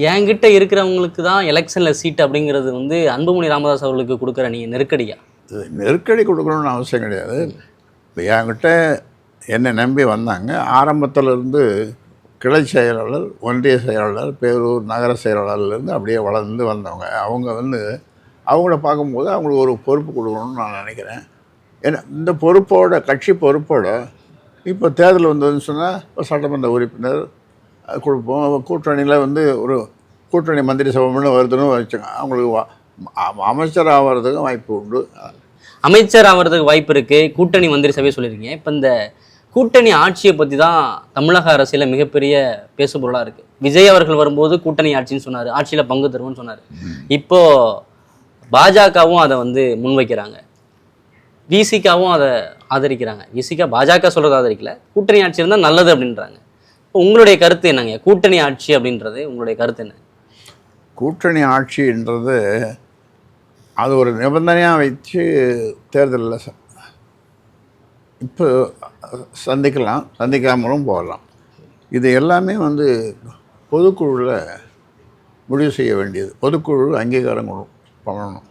என்கிட்ட இருக்கிறவங்களுக்கு தான் எலெக்ஷனில் சீட் அப்படிங்கிறது வந்து அன்புமணி ராமதாஸ் அவர்களுக்கு கொடுக்குற நீங்கள் நெருக்கடியா? நெருக்கடி கொடுக்கணும்னு அவசியம் கிடையாது. இப்போ என்கிட்ட என்னை நம்பி வந்தாங்க. ஆரம்பத்திலேருந்து கிளை செயலாளர், ஒன்றிய செயலாளர், பேரூர் நகர செயலாளர்லேருந்து அப்படியே வளர்ந்து வந்தவங்க. அவங்க வந்து அவங்கள பார்க்கும்போது அவங்களுக்கு ஒரு பொறுப்பு கொடுக்கணும்னு நான் நினைக்கிறேன். ஏன்னா இந்த பொறுப்போட, கட்சி பொறுப்போட இப்போ தேர்தல் வந்ததுன்னு சொன்னால் இப்போ சட்டமன்ற உறுப்பினர் கொடுப்போம். கூட்டணியில் வந்து ஒரு கூட்டணி மந்திரி சபைன்னு வருதுன்னு வச்சுங்க, அவங்களுக்கு அமைச்சர் ஆகிறதுக்கும் வாய்ப்பு உண்டு. அமைச்சர் ஆகிறதுக்கு வாய்ப்பு இருக்குது. கூட்டணி மந்திரி சபை சொல்லியிருக்கீங்க. இப்போ இந்த கூட்டணி ஆட்சியை பற்றி தான் தமிழக அரசியலில் மிகப்பெரிய பேசுபொருளாக இருக்குது. விஜய் அவர்கள் வரும்போது கூட்டணி ஆட்சின்னு சொன்னார், ஆட்சியில் பங்கு தருவோன்னு சொன்னார். இப்போது பாஜகவும் அதை வந்து முன்வைக்கிறாங்க, விசிகாவும் அதை ஆதரிக்கிறாங்க. விசிகா பாஜக சொல்கிறது ஆதரிக்கல, கூட்டணி ஆட்சி இருந்தால் நல்லது அப்படின்றாங்க. இப்போ உங்களுடைய கருத்து என்னங்க? கூட்டணி ஆட்சி அப்படின்றது உங்களுடைய கருத்து என்ன? கூட்டணி ஆட்சின்றது அது ஒரு நிபந்தனையாக வச்சு தேர்தலில் இப்போ சந்திக்கலாம், சந்திக்காமலும் போகலாம். இது எல்லாமே வந்து பொதுக்குழுவில் முடிவு செய்ய வேண்டியது. பொதுக்குழு அங்கீகாரம் பண்ணணும்.